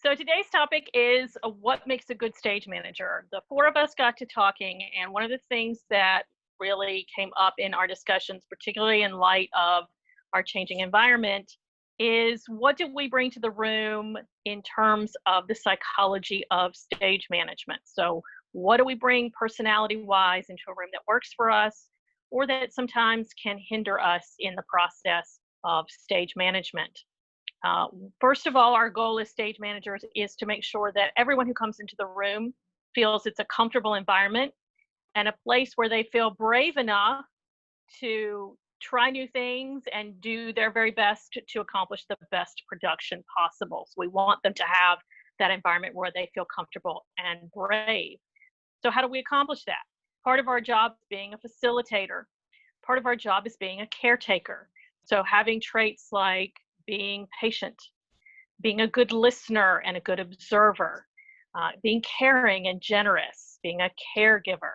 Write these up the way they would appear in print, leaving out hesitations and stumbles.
So today's topic is what makes a good stage manager. The four of us got to talking, and one of the things that really came up in our discussions, particularly in light of our changing environment, is what do we bring to the room in terms of the psychology of stage management? So, what do we bring personality wise into a room that works for us, or that sometimes can hinder us in the process of stage management? Uh, First of all, our goal as stage managers is to make sure that everyone who comes into the room feels it's a comfortable environment and a place where they feel brave enough to try new things and do their very best to accomplish the best production possible. So we want them to have that environment where they feel comfortable and brave. So how do we accomplish that? Part of our job is being a facilitator. Part of our job is being a caretaker. So having traits like being patient, being a good listener and a good observer, being caring and generous, being a caregiver.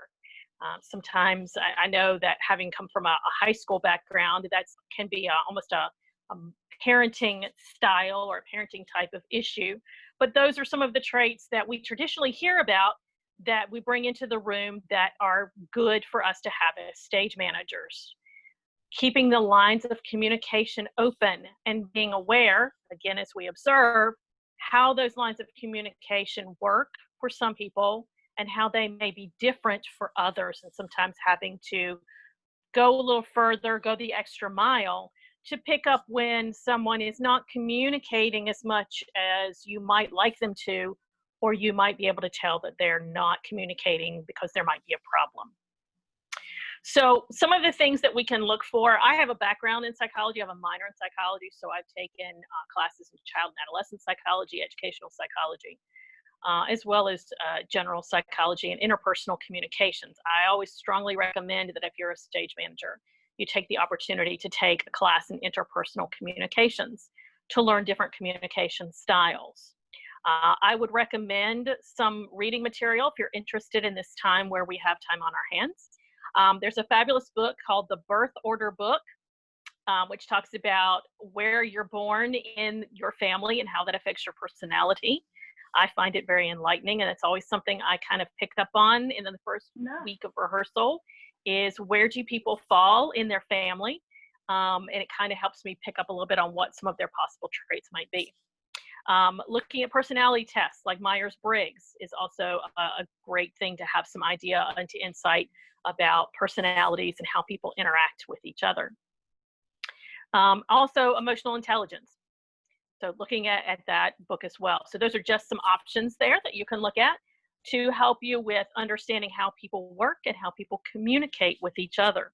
Sometimes I know that having come from a high school background, that can be almost a parenting style or a parenting type of issue. But those are some of the traits that we traditionally hear about that we bring into the room that are good for us to have as stage managers. Keeping the lines of communication open and being aware, again, as we observe, how those lines of communication work for some people and how they may be different for others, and sometimes having to go a little further, go the extra mile to pick up when someone is not communicating as much as you might like them to, or you might be able to tell that they're not communicating because there might be a problem. So some of the things that we can look for, I have a background in psychology, I have a minor in psychology, so I've taken classes in child and adolescent psychology, educational psychology, as well as general psychology and interpersonal communications. I always strongly recommend that if you're a stage manager, you take the opportunity to take a class in interpersonal communications to learn different communication styles. I would recommend some reading material if you're interested in this time where we have time on our hands. There's a fabulous book called The Birth Order Book, which talks about where you're born in your family and how that affects your personality. I find it very enlightening, and it's always something I kind of pick up on in the first week of rehearsal is where do people fall in their family? And it kind of helps me pick up a little bit on what some of their possible traits might be. Looking at personality tests like Myers-Briggs is also a great thing to have some idea into insight about personalities and how people interact with each other. Also, emotional intelligence. So looking at that book as well. So those are just some options there that you can look at to help you with understanding how people work and how people communicate with each other.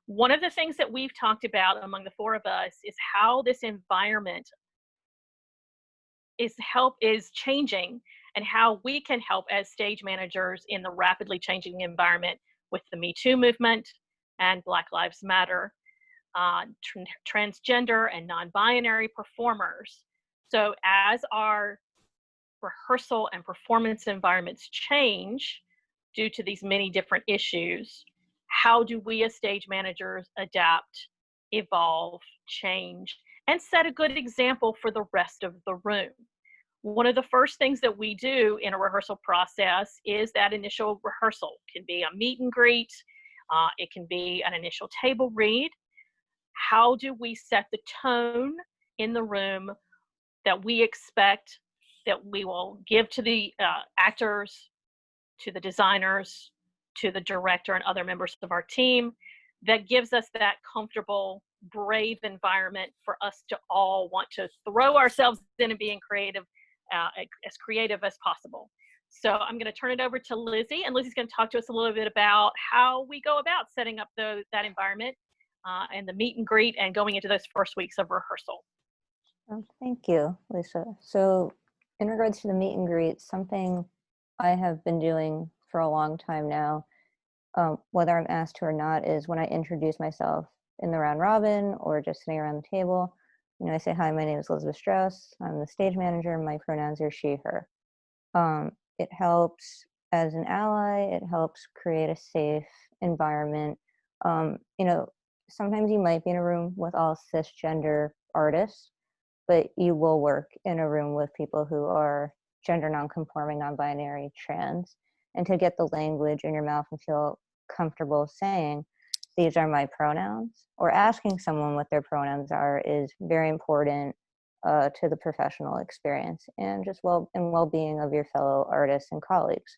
One of the things that we've talked about among the four of us is how this environment is changing and how we can help as stage managers in the rapidly changing environment with the Me Too movement and Black Lives Matter, transgender and non-binary performers. So as our rehearsal and performance environments change due to these many different issues, how do we as stage managers adapt, evolve, change, and set a good example for the rest of the room? One of the first things that we do in a rehearsal process is that initial rehearsal. It can be a meet and greet, it can be an initial table read. How do we set the tone in the room that we expect that we will give to the actors, to the designers, to the director and other members of our team that gives us that comfortable, brave environment for us to all want to throw ourselves in and being creative, as creative as possible. So I'm going to turn it over to Lizzie, and Lizzie's going to talk to us a little bit about how we go about setting up that environment and the meet and greet and going into those first weeks of rehearsal. Thank you, Lisa. So in regards to the meet and greet, something I have been doing for a long time now, whether I'm asked to or not, is when I introduce myself in the round robin or just sitting around the table, I say, hi, my name is Elizabeth Strauss. I'm the stage manager. My pronouns are she, her. It helps as an ally. It helps create a safe environment. Sometimes you might be in a room with all cisgender artists, but you will work in a room with people who are gender nonconforming, non-binary, trans, and to get the language in your mouth and feel comfortable saying, these are my pronouns, or asking someone what their pronouns are is very important to the professional experience and just well-being of your fellow artists and colleagues.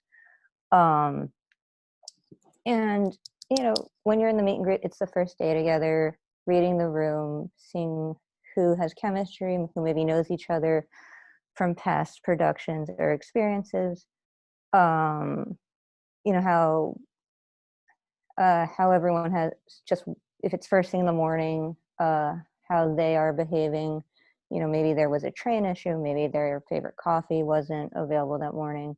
And when you're in the meet and greet, it's the first day together, reading the room, seeing who has chemistry, who maybe knows each other from past productions or experiences. How everyone has just, if it's first thing in the morning, how they are behaving. Maybe there was a train issue, maybe their favorite coffee wasn't available that morning.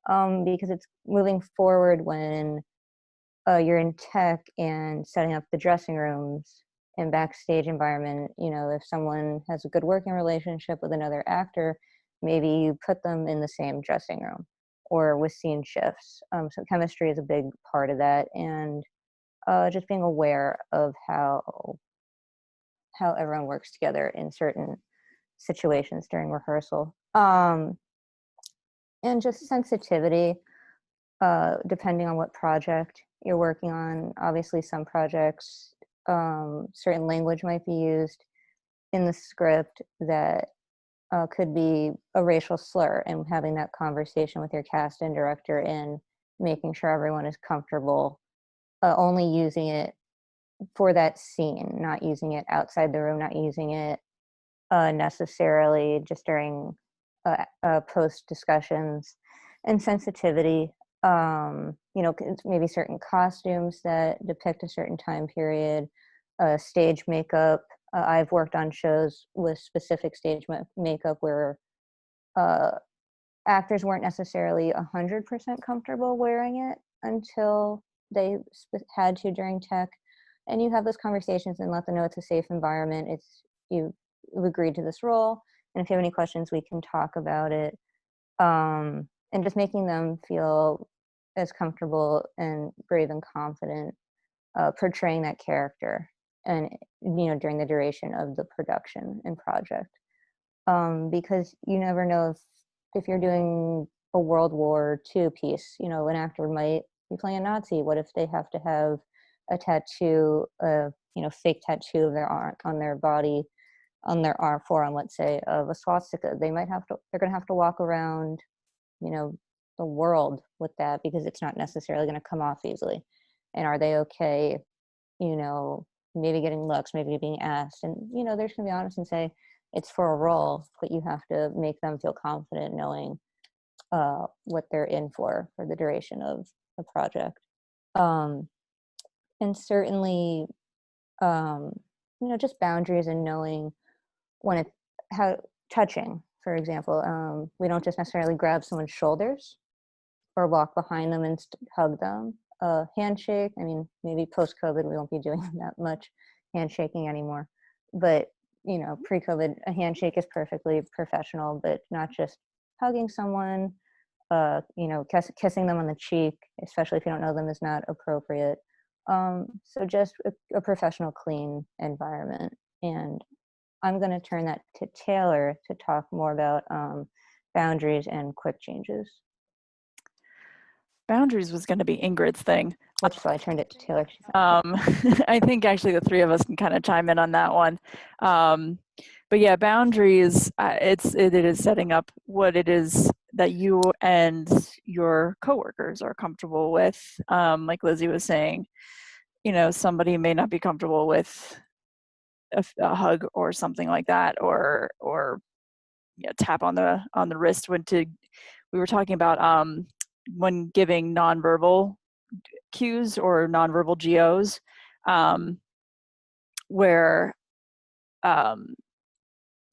Because it's moving forward when you're in tech and setting up the dressing rooms and backstage environment. If someone has a good working relationship with another actor, maybe you put them in the same dressing room or with scene shifts. So chemistry is a big part of that, and just being aware of how everyone works together in certain situations during rehearsal. And just sensitivity, depending on what project you're working on. Obviously, some projects, certain language might be used in the script that could be a racial slur, and having that conversation with your cast and director and making sure everyone is comfortable only using it for that scene, not using it outside the room, not using it necessarily just during post discussions. And sensitivity, maybe certain costumes that depict a certain time period, stage makeup. I've worked on shows with specific stage makeup where actors weren't necessarily 100% comfortable wearing it until they had to during tech. And you have those conversations and let them know it's a safe environment. You've agreed to this role, and if you have any questions, we can talk about it. And just making them feel as comfortable and brave and confident portraying that character, and during the duration of the production and project. Because you never know if you're doing a World War II piece, an actor might be playing a Nazi. What if they have to have a tattoo, fake tattoo of their arm on their body, on their arm, forearm, let's say, of a swastika? They're going to have to walk around, the world with that, because it's not necessarily going to come off easily. And are they okay, maybe getting looks, maybe being asked? And, they're just going to be honest and say, it's for a role, but you have to make them feel confident knowing what they're in for the duration of the project. And certainly, just boundaries and knowing when how touching, for example. We don't just necessarily grab someone's shoulders or walk behind them and hug them. Handshake, maybe post-COVID, we won't be doing that much handshaking anymore. But, pre-COVID, a handshake is perfectly professional, but not just hugging someone, kissing them on the cheek, especially if you don't know them, is not appropriate. So just a professional, clean environment. And I'm going to turn that to Taylor to talk more about boundaries and quick changes. Boundaries was going to be Ingrid's thing. That's why I turned it to Taylor. I think actually the three of us can kind of chime in on that one. But yeah, boundaries, it is setting up what it is that you and your coworkers are comfortable with. Like Lizzie was saying, somebody may not be comfortable with a hug or something like that, or tap on the wrist we were talking about when giving nonverbal cues or nonverbal GOs, where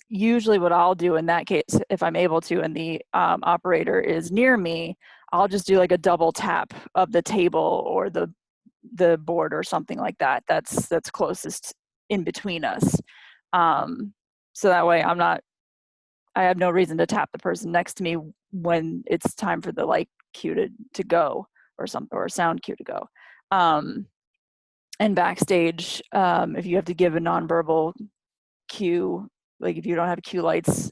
usually what I'll do in that case, if I'm able to, and the operator is near me, I'll just do like a double tap of the table or the board or something like that. That's closest in between us. So that way I have no reason to tap the person next to me when it's time for the light cue to go, or a sound cue to go. And backstage, if you have to give a nonverbal cue, like if you don't have cue lights,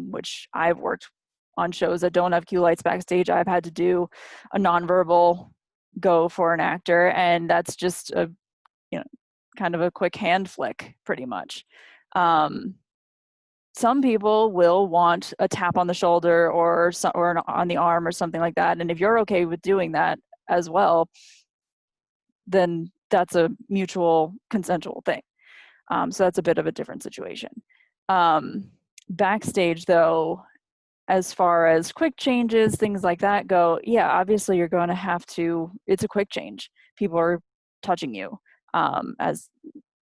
which I've worked on shows that don't have cue lights backstage, I've had to do a nonverbal go for an actor, and that's just a, you know, kind of a quick hand flick pretty much. Some people will want a tap on the shoulder or on the arm or something like that, and if you're okay with doing that as well, then that's a mutual consensual thing. So that's a bit of a different situation. Backstage though, as far as quick changes, things like that go, yeah, obviously you're going to have to, it's a quick change. People are touching you as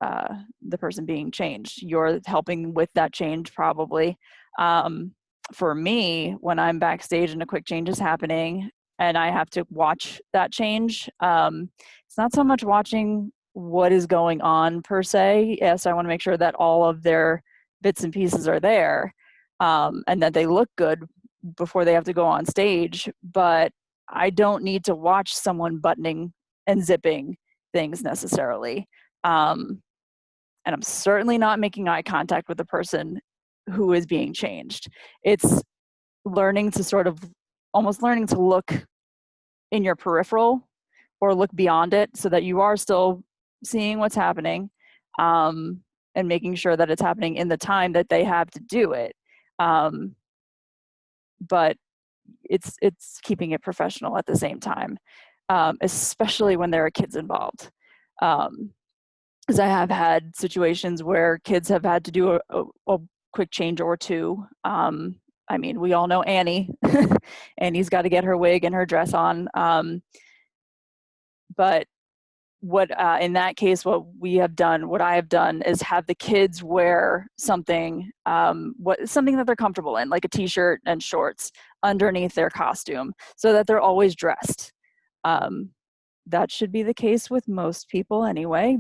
the person being changed. You're helping with that change probably. For me, when I'm backstage and a quick change is happening and I have to watch that change, it's not so much watching what is going on per se. Yes, I want to make sure that all of their bits and pieces are there and that they look good before they have to go on stage, but I don't need to watch someone buttoning and zipping things necessarily. And I'm certainly not making eye contact with the person who is being changed. It's learning to sort of, almost learning to look in your peripheral or look beyond it so that you are still seeing what's happening and making sure that it's happening in the time that they have to do it. But it's keeping it professional at the same time, especially when there are kids involved. Because I have had situations where kids have had to do a quick change or two. I mean, we all know Annie. Annie's got to get her wig and her dress on. But what in that case, what I have done is have the kids wear something, something that they're comfortable in, like a t-shirt and shorts underneath their costume, so that they're always dressed. That should be the case with most people anyway,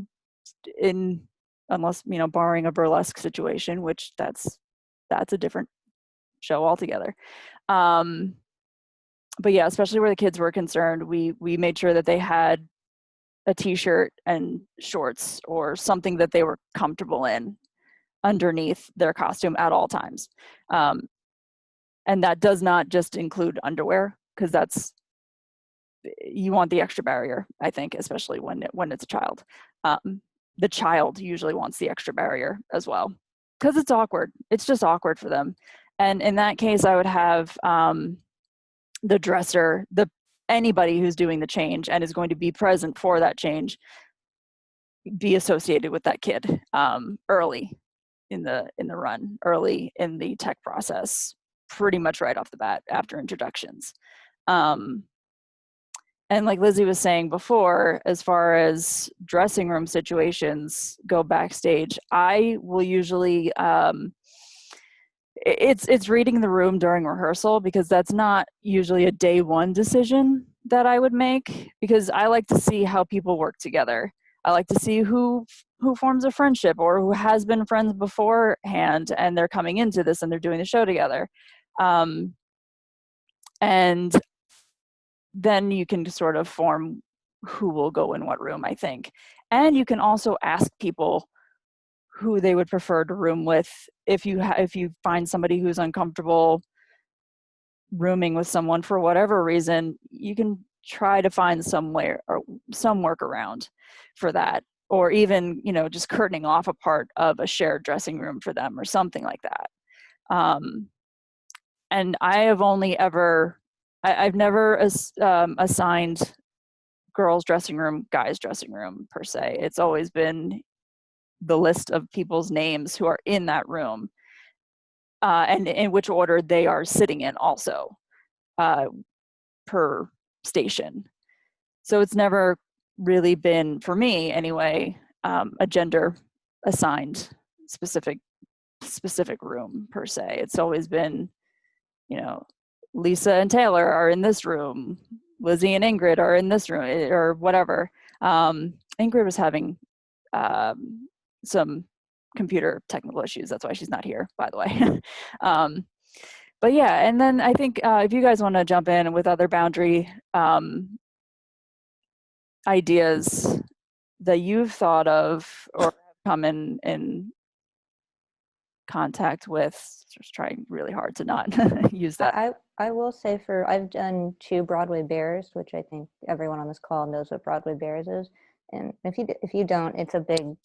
unless, you know, barring a burlesque situation, which that's a different show altogether. But yeah, especially where the kids were concerned, we made sure that they had a t-shirt and shorts or something that they were comfortable in underneath their costume at all times. And that does not just include underwear, because you want the extra barrier, I think, especially when it's a child. The child usually wants the extra barrier as well, because it's awkward. It's just awkward for them. And in that case, I would have the dresser, anybody who's doing the change and is going to be present for that change, be associated with that kid early in the run, early in the tech process, pretty much right off the bat after introductions. And like Lizzie was saying before, as far as dressing room situations go backstage, I will usually, it's reading the room during rehearsal, because that's not usually a day one decision that I would make, because I like to see how people work together. I like to see who forms a friendship or who has been friends beforehand and they're coming into this and they're doing the show together. And then you can sort of form who will go in what room, I think. And you can also ask people who they would prefer to room with. If you find somebody who's uncomfortable rooming with someone for whatever reason, you can try to find some way or some workaround for that, or even, you know, just curtaining off a part of a shared dressing room for them or something like that. And I have only ever, I've never assigned girls' dressing room, guys' dressing room per se. It's always been the list of people's names who are in that room and in which order they are sitting in also per station. So it's never really been, for me anyway, a gender assigned specific room per se. It's always been, you know, Lisa and Taylor are in this room, Lizzie and Ingrid are in this room, or whatever. Ingrid was having some computer technical issues. That's why she's not here, by the way. But yeah, and then I think if you guys want to jump in with other boundary ideas that you've thought of or have come contact with, just trying really hard to not use that. I will say I've done 2 Broadway Bears, which I think everyone on this call knows what Broadway Bears is. And if you don't, it's a big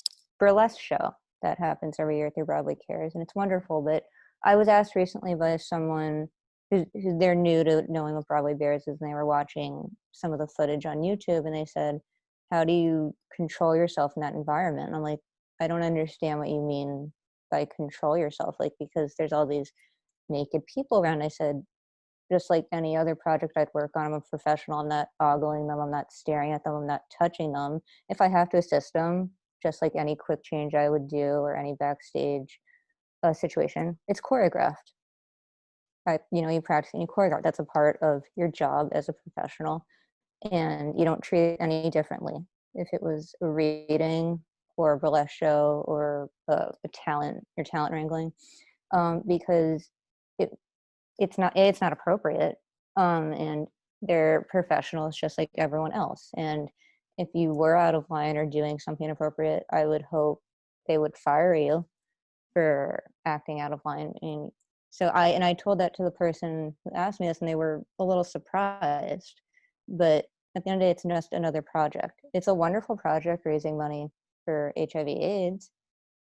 burlesque show that happens every year through Broadway Cares, and it's wonderful. But I was asked recently by someone who's they're new to knowing what Broadway Bears is, and they were watching some of the footage on YouTube, and they said, how do you control yourself in that environment? And I'm like, I don't understand what you mean by control yourself, like, because there's all these naked people around. I said, just like any other project I'd work on, I'm a professional. I'm not ogling them. I'm not staring at them. I'm not touching them. If I have to assist them, just like any quick change I would do or any backstage situation, it's choreographed. You practice and you choreograph. That's a part of your job as a professional, and you don't treat it any differently. If it was a reading or a burlesque show or your talent wrangling, because it's not appropriate, and they're professionals just like everyone else. And if you were out of line or doing something inappropriate, I would hope they would fire you for acting out of line. And so I told that to the person who asked me this, and they were a little surprised. But at the end of the day, it's just another project. It's a wonderful project raising money for HIV/AIDS,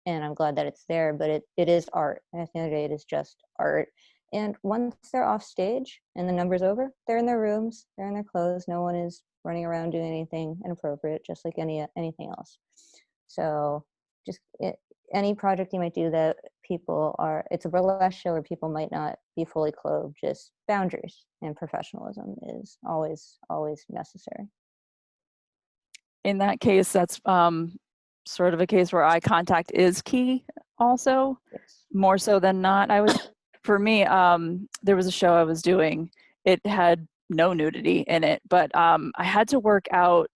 and I'm glad that it's there, but it is art. And at the end of the day, it is just art. And once they're off stage and the number's over, they're in their rooms, they're in their clothes. No one is running around doing anything inappropriate, just like anything else. So just any project you might do that it's a burlesque show where people might not be fully clothed, just boundaries and professionalism is always, always necessary. In that case, that's sort of a case where eye contact is key also, Yes. more so than not. For me, there was a show I was doing. It had no nudity in it, but I had to work out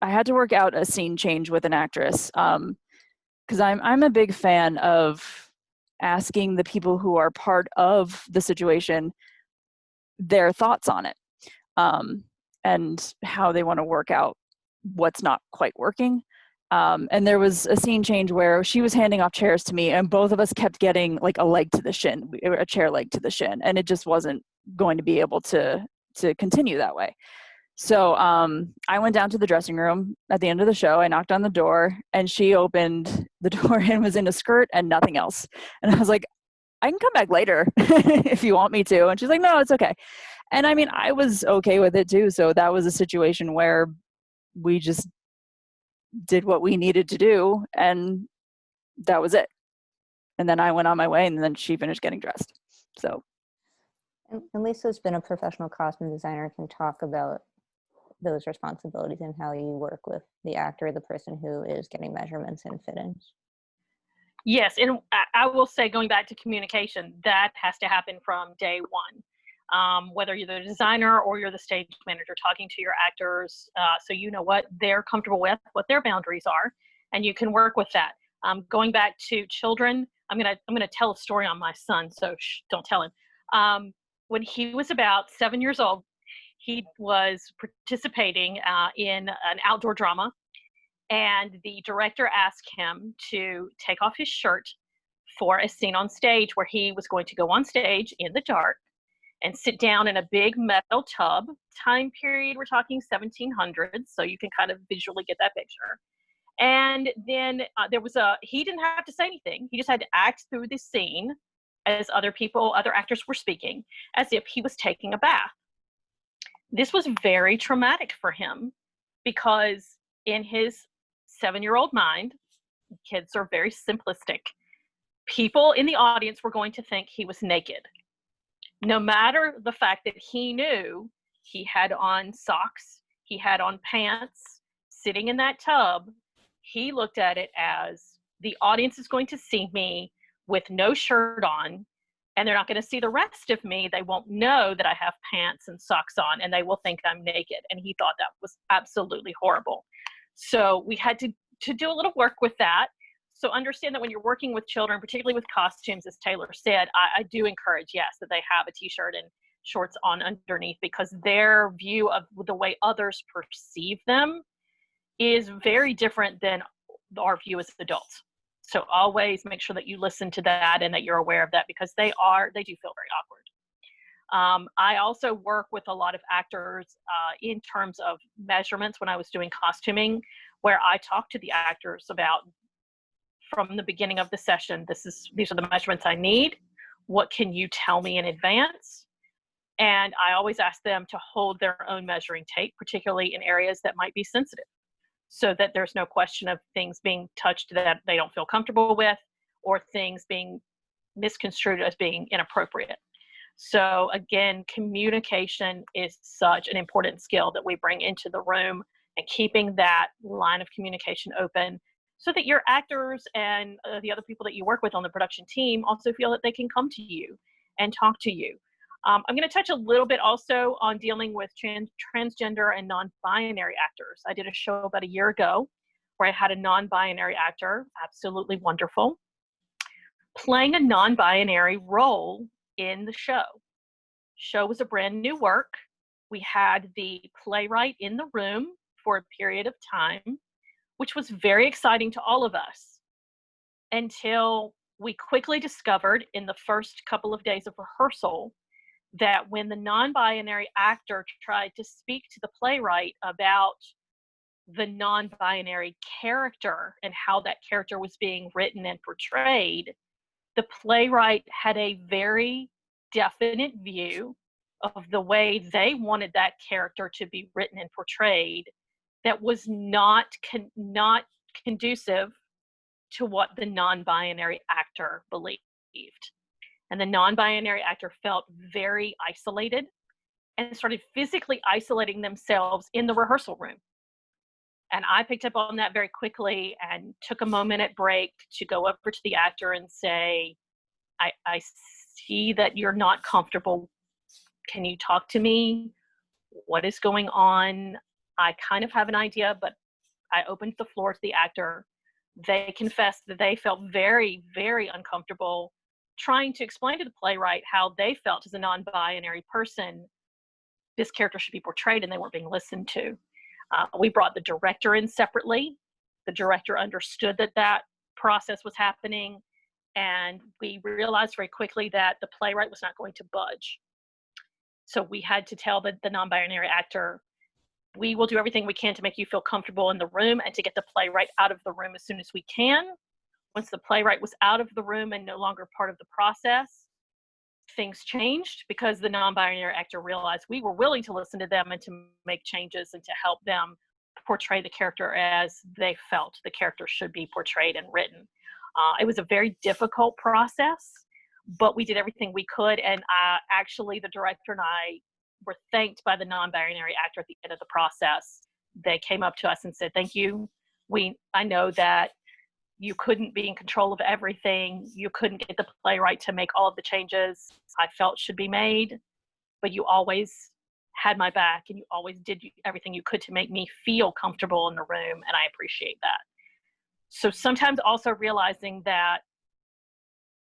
a scene change with an actress, because I'm a big fan of asking the people who are part of the situation their thoughts on it, and how they want to work out what's not quite working. And there was a scene change where she was handing off chairs to me, and both of us kept getting like a chair leg to the shin, and it just wasn't going to be able to continue that way. So I went down to the dressing room at the end of the show. I knocked on the door, and she opened the door and was in a skirt and nothing else. And I was like, I can come back later if you want me to. And she's like, no, it's okay. And I mean, I was okay with it too. So that was a situation where we just did what we needed to do, and that was it. And then I went on my way, and then she finished getting dressed. So. And Lisa's been a professional costume designer, can talk about those responsibilities and how you work with the actor, the person who is getting measurements and fittings. Yes, and I will say, going back to communication, that has to happen from day one. Whether you're the designer or you're the stage manager, talking to your actors, so you know what they're comfortable with, what their boundaries are, and you can work with that. Going back to children, I'm gonna tell a story on my son, so don't tell him. When he was about 7 years old, he was participating in an outdoor drama, and the director asked him to take off his shirt for a scene on stage where he was going to go on stage in the dark and sit down in a big metal tub. Time period, we're talking 1700s, so you can kind of visually get that picture. And then he didn't have to say anything. He just had to act through the scene as other actors were speaking, as if he was taking a bath. This was very traumatic for him, because in his 7-year-old mind, kids are very simplistic. People in the audience were going to think he was naked. No matter the fact that he knew he had on socks, he had on pants, sitting in that tub, he looked at it as, the audience is going to see me with no shirt on, and they're not going to see the rest of me. They won't know that I have pants and socks on, and they will think I'm naked. And he thought that was absolutely horrible. So we had to do a little work with that. So understand that when you're working with children, particularly with costumes, as Taylor said, I do encourage, yes, that they have a t-shirt and shorts on underneath, because their view of the way others perceive them is very different than our view as adults. So always make sure that you listen to that and that you're aware of that, because they do feel very awkward. I also work with a lot of actors in terms of measurements when I was doing costuming, where I talk to the actors about, from the beginning of the session, these are the measurements I need. What can you tell me in advance? And I always ask them to hold their own measuring tape, particularly in areas that might be sensitive, so that there's no question of things being touched that they don't feel comfortable with, or things being misconstrued as being inappropriate. So again, communication is such an important skill that we bring into the room, and keeping that line of communication open so that your actors and the other people that you work with on the production team also feel that they can come to you and talk to you. I'm going to touch a little bit also on dealing with transgender and non-binary actors. I did a show about a year ago where I had a non-binary actor, absolutely wonderful, playing a non-binary role in the show. Show was a brand new work. We had the playwright in the room for a period of time, which was very exciting to all of us, until we quickly discovered in the first couple of days of rehearsal that when the non-binary actor tried to speak to the playwright about the non-binary character and how that character was being written and portrayed, the playwright had a very definite view of the way they wanted that character to be written and portrayed that was not conducive to what the non-binary actor believed. And the non-binary actor felt very isolated and started physically isolating themselves in the rehearsal room. And I picked up on that very quickly and took a moment at break to go over to the actor and say, I see that you're not comfortable. Can you talk to me? What is going on? I kind of have an idea, but I opened the floor to the actor. They confessed that they felt very, very uncomfortable trying to explain to the playwright how they felt as a non-binary person this character should be portrayed, and they weren't being listened to. We brought the director in separately. The director understood that that process was happening, and we realized very quickly that the playwright was not going to budge. So we had to tell the non-binary actor, we will do everything we can to make you feel comfortable in the room and to get the playwright out of the room as soon as we can. Once the playwright was out of the room and no longer part of the process, things changed, because the non-binary actor realized we were willing to listen to them and to make changes and to help them portray the character as they felt the character should be portrayed and written. It was a very difficult process, but we did everything we could. And actually, the director and I were thanked by the non-binary actor at the end of the process. They came up to us and said, thank you. I know that you couldn't be in control of everything. You couldn't get the playwright to make all of the changes I felt should be made, but you always had my back and you always did everything you could to make me feel comfortable in the room, and I appreciate that. So sometimes also realizing that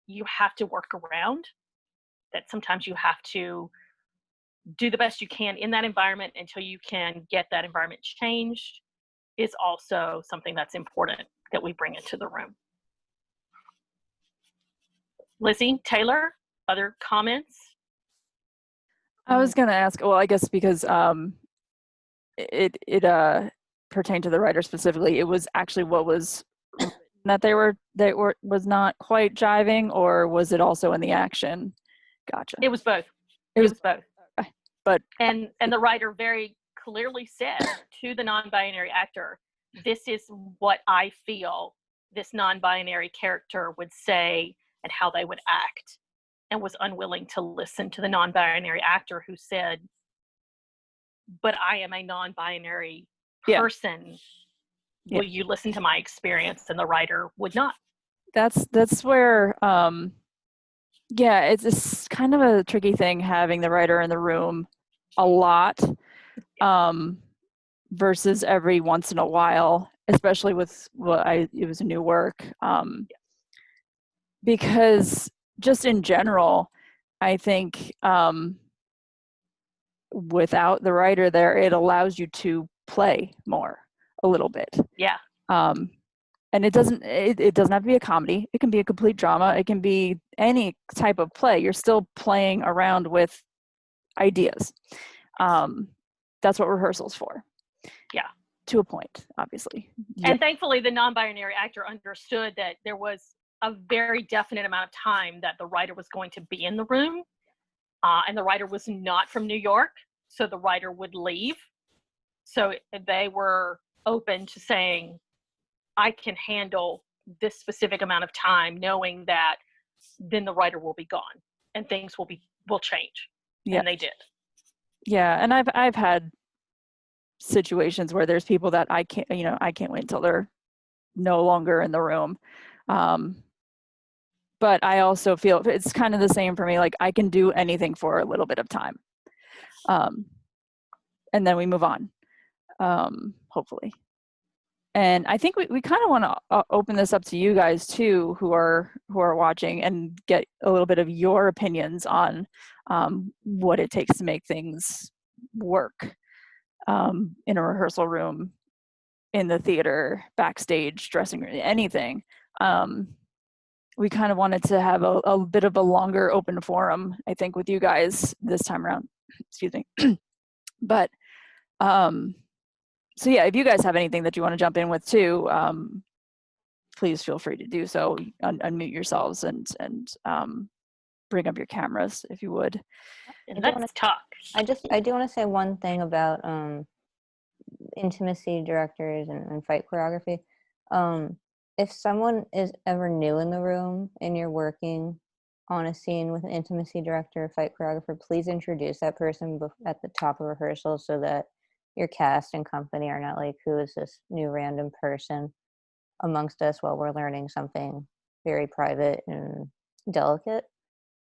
you have to work around, that sometimes you have to do the best you can in that environment until you can get that environment changed, is also something that's important that we bring into the room. Lizzie, Taylor, other comments? I was going to ask, well, I guess because it pertained to the writer specifically, it was actually what was that was not quite jiving, or was it also in the action? Gotcha. It was both. It was both. Okay. But and the writer very clearly said to the non-binary actor, this is what I feel this non-binary character would say and how they would act, and was unwilling to listen to the non-binary actor who said, but I am a non-binary person. Will you listen to my experience? And the writer would not. That's where, it's kind of a tricky thing having the writer in the room a lot versus every once in a while, especially with it was a new work. Because just in general, I think without the writer there, it allows you to play more a little bit. Yeah. and it doesn't have to be a comedy. It can be a complete drama. It can be any type of play. You're still playing around with ideas. That's what rehearsal's for. Yeah. To a point, obviously. And thankfully, the non-binary actor understood that there was a very definite amount of time that the writer was going to be in the room, and the writer was not from New York, so the writer would leave. So they were open to saying, I can handle this specific amount of time, knowing that then the writer will be gone and things will change. Yeah. And they did. Yeah, and I've had situations where there's people that I can't wait until they're no longer in the room. But I also feel it's kind of the same for me. Like, I can do anything for a little bit of time. And then we move on, hopefully. And I think we kind of want to open this up to you guys too, who are watching, and get a little bit of your opinions on what it takes to make things work in a rehearsal room, in the theater, backstage, dressing room, anything. We kind of wanted to have a bit of a longer open forum, I think, with you guys this time around. Excuse me. But so yeah, if you guys have anything that you want to jump in with too, please feel free to do so. Unmute yourselves and bring up your cameras if you would. And let's talk. I do want to say one thing about intimacy directors and fight choreography. If someone is ever new in the room and you're working on a scene with an intimacy director or fight choreographer, please introduce that person at the top of rehearsal so that your cast and company are not like, who is this new random person amongst us while we're learning something very private and delicate.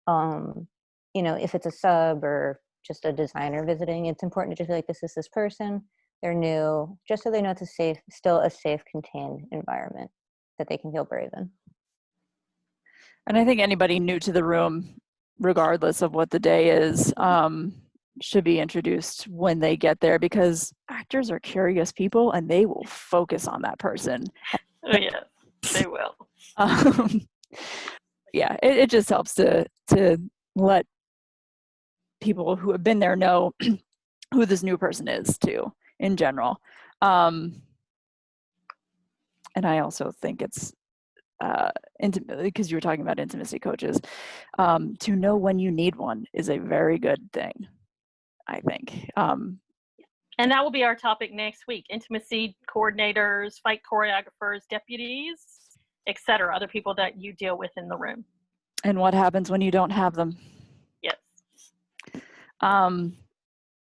If it's a sub or just a designer visiting, it's important to just be like, this is this person, they're new, just so they know it's still a safe, contained environment that they can feel brave in. And I think anybody new to the room, regardless of what the day is, should be introduced when they get there, because actors are curious people and they will focus on that person. Oh, yeah, they will. Yeah, it just helps to let people who have been there know who this new person is too, in general. And I also think it's because you were talking about intimacy coaches, to know when you need one is a very good thing, I think. And that will be our topic next week: intimacy coordinators, fight choreographers, deputies, etc. Other people that you deal with in the room. And what happens when you don't have them. Yes.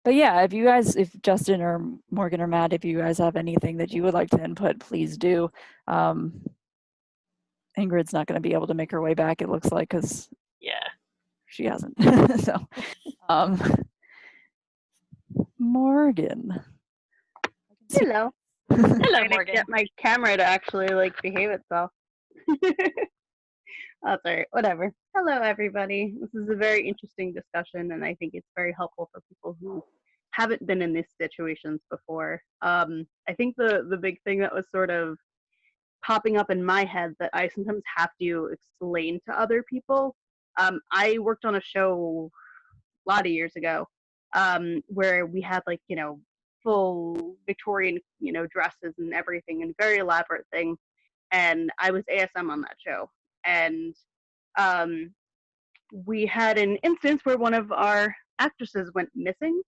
But yeah, if Justin or Morgan or Matt, if you guys have anything that you would like to input, please do. Ingrid's not going to be able to make her way back, it looks like, because she hasn't. So, Morgan. Hello. Hello, Morgan. Get my camera to actually behave itself. That's all right. Whatever. Hello, everybody. This is a very interesting discussion, and I think it's very helpful for people who haven't been in these situations before. I think the big thing that was sort of popping up in my head that I sometimes have to explain to other people. I worked on a show a lot of years ago where we had full Victorian dresses and everything, and very elaborate thing. And I was ASM on that show, and we had an instance where one of our actresses went missing,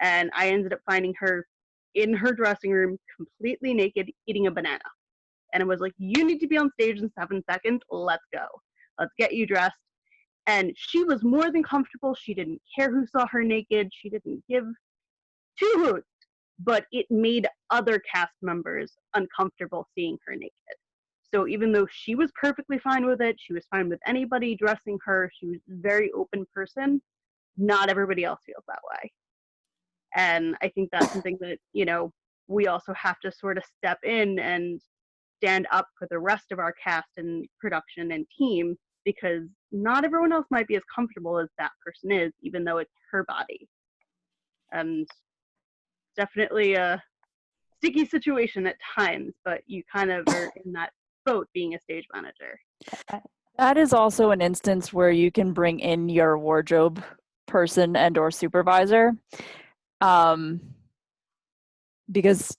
and I ended up finding her in her dressing room completely naked eating a banana. And it was like, you need to be on stage in 7 seconds. Let's go. Let's get you dressed. And she was more than comfortable. She didn't care who saw her naked. She didn't give two hoots. But it made other cast members uncomfortable seeing her naked. So even though she was perfectly fine with it, she was fine with anybody dressing her, she was a very open person, not everybody else feels that way. And I think that's something that, we also have to sort of step in and stand up for the rest of our cast and production and team, because not everyone else might be as comfortable as that person is, even though it's her body. And definitely a sticky situation at times, but you kind of are in that vote being a stage manager. That is also an instance where you can bring in your wardrobe person and or supervisor, because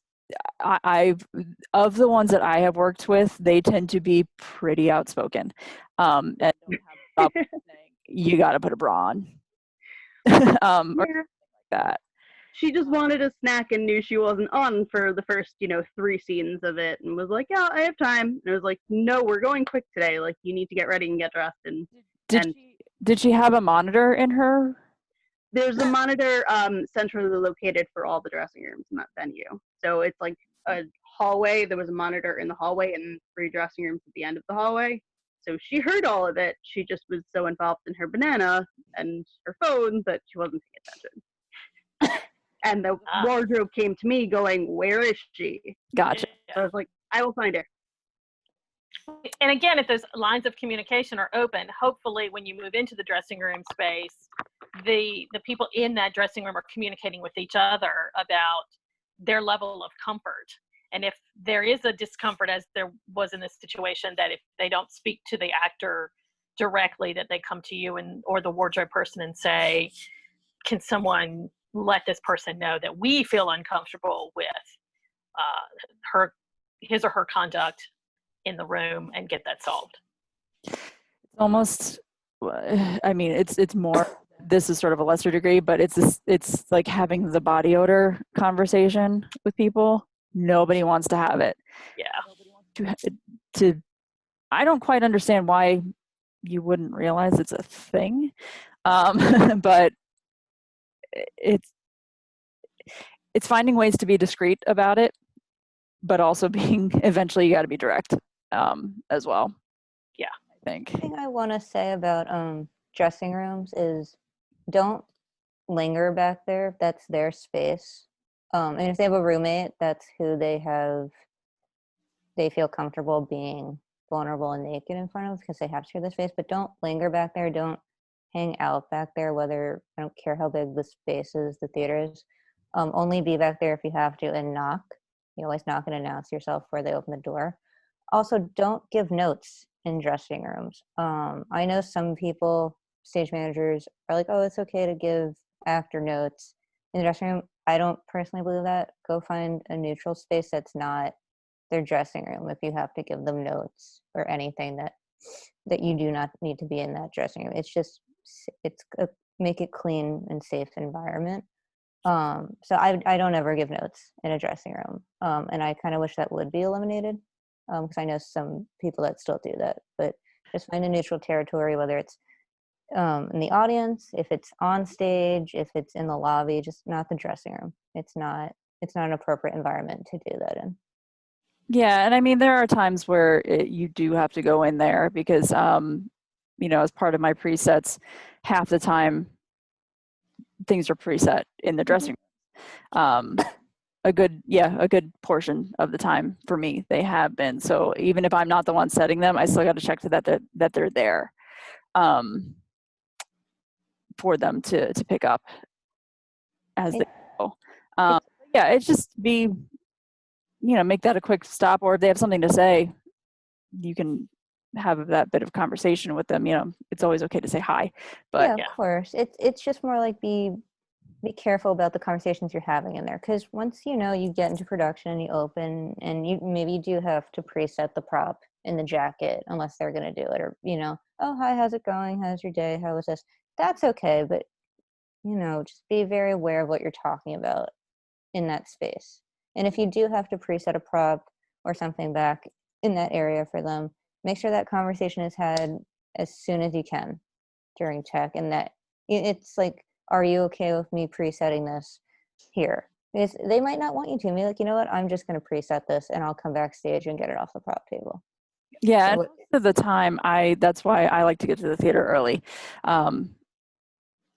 I've of the ones that I have worked with, they tend to be pretty outspoken, and don't have a problem saying you got to put a bra on, or Yeah. something like that. She just wanted a snack and knew she wasn't on for the first, 3 scenes of it, and was like, "Yeah, I have time." And it was like, "No, we're going quick today. Like, you need to get ready and get dressed." And Did she have a monitor in her? there's a monitor centrally located for all the dressing rooms in that venue. So it's like a hallway. There was a monitor in the hallway and 3 dressing rooms at the end of the hallway. So she heard all of it. She just was so involved in her banana and her phone that she wasn't paying attention. And the wardrobe came to me going, "Where is she?" Gotcha. So I was like, "I will find her." And again, if those lines of communication are open, hopefully when you move into the dressing room space, the people in that dressing room are communicating with each other about their level of comfort. And if there is a discomfort, as there was in this situation, that if they don't speak to the actor directly, that they come to you or the wardrobe person and say, "Can someone let this person know that we feel uncomfortable with his or her conduct in the room," and get that solved. It's almost, I mean, it's more, this is sort of a lesser degree, but it's like having the body odor conversation with people. Nobody wants to have it. Yeah. I don't quite understand why you wouldn't realize it's a thing, but it's finding ways to be discreet about it, but also being, eventually you got to be direct as well. Yeah. I think. The thing I want to say about dressing rooms is don't linger back there. That's their space. And if they have a roommate, that's who they feel comfortable being vulnerable and naked in front of, because they have to share the space. But don't linger back there. Don't hang out back there, whether, I don't care how big the space is, the theater is. Only be back there if you have to, and knock. You always knock and announce yourself before they open the door. Also, don't give notes in dressing rooms. I know some people, stage managers, are like, "Oh, it's okay to give actor notes in the dressing room." I don't personally believe that. Go find a neutral space that's not their dressing room if you have to give them notes or anything that you do not need to be in that dressing room. Make it clean and safe environment. So I don't ever give notes in a dressing room, and I kind of wish that would be eliminated, because I know some people that still do that. But just find a neutral territory, whether it's in the audience, if it's on stage, if it's in the lobby, just not the dressing room. It's not an appropriate environment to do that in. Yeah, and I mean, there are times where you do have to go in there because, as part of my presets, half the time things are preset in the dressing room. A good portion of the time for me, they have been. So even if I'm not the one setting them, I still got to check that they're there for them to pick up as they go. It's just make that a quick stop, or if they have something to say, you can have that bit of conversation with them. It's always okay to say hi, but yeah, of course. It's just more like be careful about the conversations you're having in there, because once you get into production and you open, and you do have to preset the prop in the jacket unless they're going to do it, or "Oh, hi, how's it going, how's your day, how was this?" That's okay, but just be very aware of what you're talking about in that space. And if you do have to preset a prop or something back in that area for them, make sure that conversation is had as soon as you can during tech, and that it's like, "Are you okay with me presetting this here?" Because they might not want you to. Be like, "You know what, I'm just going to preset this and I'll come backstage and get it off the prop table." Yeah, So, and most of the time, that's why I like to get to the theater early.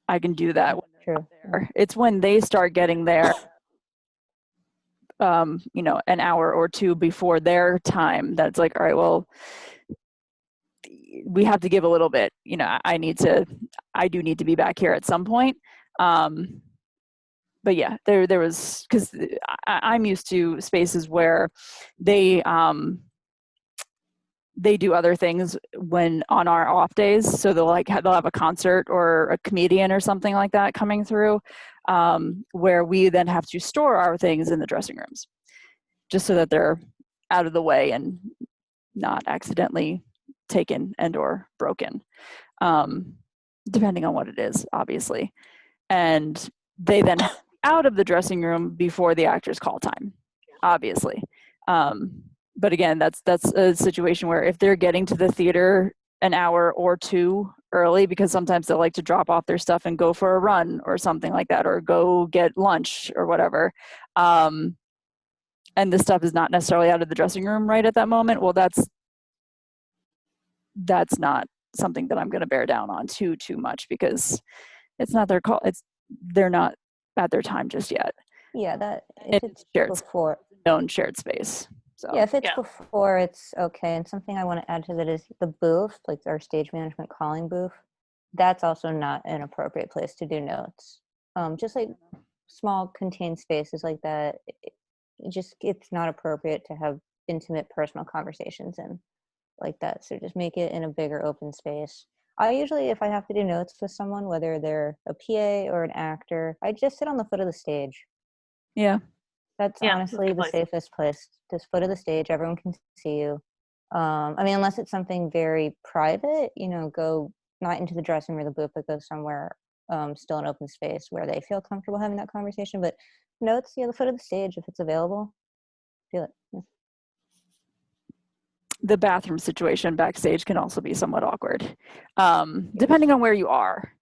I can do that when they're not there. It's when they start getting there, an hour or two before their time, that's like, all right, well, we have to give a little bit. I do need to be back here at some point. But yeah, there was, because I'm used to spaces where they they do other things when on our off days. So they'll have a concert or a comedian or something like that coming through, where we then have to store our things in the dressing rooms, just so that they're out of the way and not accidentally taken and or broken, depending on what it is, obviously. And they then have to be out of the dressing room before the actor's call time, obviously. But again, that's a situation where if they're getting to the theater an hour or two early, because sometimes they like to drop off their stuff and go for a run or something like that, or go get lunch or whatever, and the stuff is not necessarily out of the dressing room right at that moment, well, that's not something that I'm going to bear down on too much, because it's not their call. They're not at their time just yet. Yeah, that if it's shared before, known shared space. So yeah, if it's before, it's okay. And something I want to add to that is the booth, like our stage management calling booth. That's also not an appropriate place to do notes. Just like small contained spaces like that, it's not appropriate to have intimate personal conversations in like that. So just make it in a bigger open space. I usually, if I have to do notes with someone, whether they're a PA or an actor, I just sit on the foot of the stage. Yeah. That's honestly the safest place. Just foot of the stage, everyone can see you. I mean, unless it's something very private, go not into the dressing room or the booth, but go somewhere still an open space where they feel comfortable having that conversation. But notes, the foot of the stage, if it's available, do it. Yeah. The bathroom situation backstage can also be somewhat awkward, depending on where you are,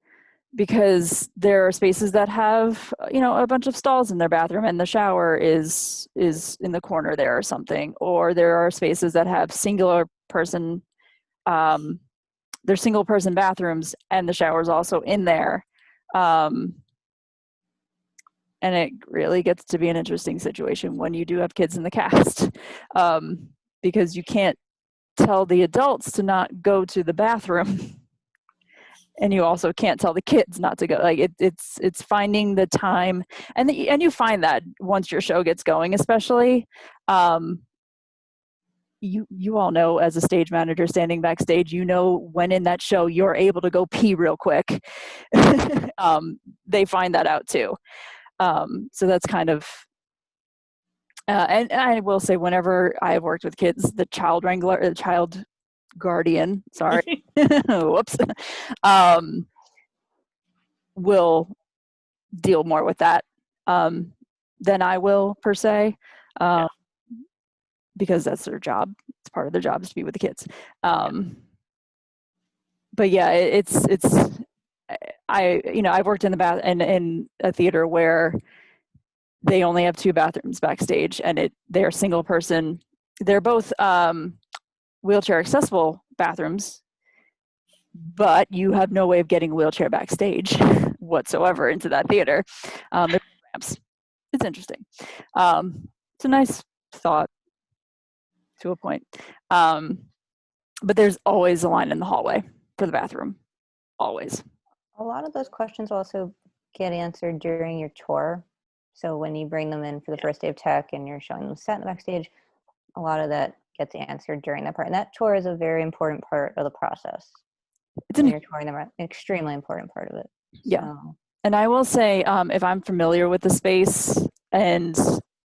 because there are spaces that have, a bunch of stalls in their bathroom and the shower is in the corner there or something, or there are spaces that have single person bathrooms and the shower is also in there. And it really gets to be an interesting situation when you do have kids in the cast, because you can't tell the adults to not go to the bathroom, and you also can't tell the kids not to go. Like it's finding the time, and you find that once your show gets going, especially, you all know, as a stage manager standing backstage, when in that show you're able to go pee real quick. They find that out too. So that's kind of, and I will say, whenever I have worked with kids, the child guardian, sorry, whoops, will deal more with that than I will, per se, because that's their job. It's part of their job is to be with the kids. But yeah, I've worked in in a theater where they only have 2 bathrooms backstage, and they're single person. They're both wheelchair accessible bathrooms, but you have no way of getting a wheelchair backstage whatsoever into that theater. There's ramps. It's interesting. It's a nice thought to a point. But there's always a line in the hallway for the bathroom. Always. A lot of those questions also get answered during your tour. So when you bring them in for the first day of tech and you're showing them set in the backstage, a lot of that gets answered during that part. And that tour is a very important part of the process. When you're touring them, an extremely important part of it. Yeah. So. And I will say, if I'm familiar with the space, and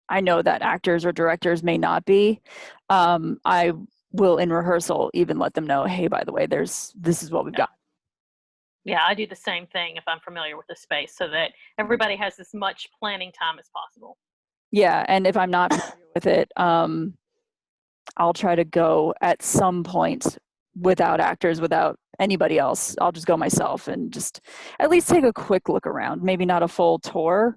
I know that actors or directors may not be, I will, in rehearsal, even let them know, hey, by the way, this is what we've got. Yeah, I do the same thing if I'm familiar with the space, so that everybody has as much planning time as possible. Yeah, and if I'm not familiar with it, I'll try to go at some point without actors, without anybody else. I'll just go myself and just at least take a quick look around. Maybe not a full tour,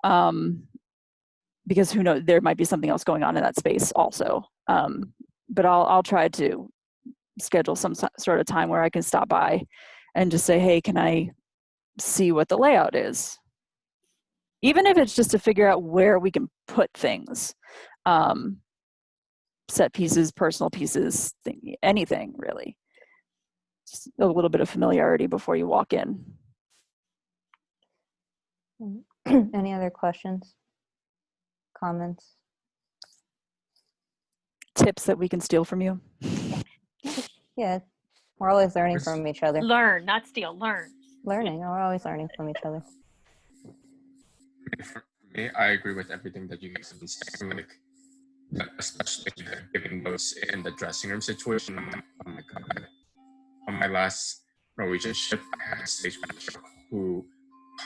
because who knows, there might be something else going on in that space also. But I'll try to schedule some sort of time where I can stop by and just say, hey, can I see what the layout is? Even if it's just to figure out where we can put things, set pieces, personal pieces, anything really. Just a little bit of familiarity before you walk in. Any other questions? Comments? Tips that we can steal from you? Yeah, we're always learning from each other. Learn, not steal, learn. Learning, we're always learning from each other. For me, I agree with everything that you guys have been saying, like, especially the giving notes in the dressing room situation. Oh my God. On my last Norwegian ship, I had a stage manager who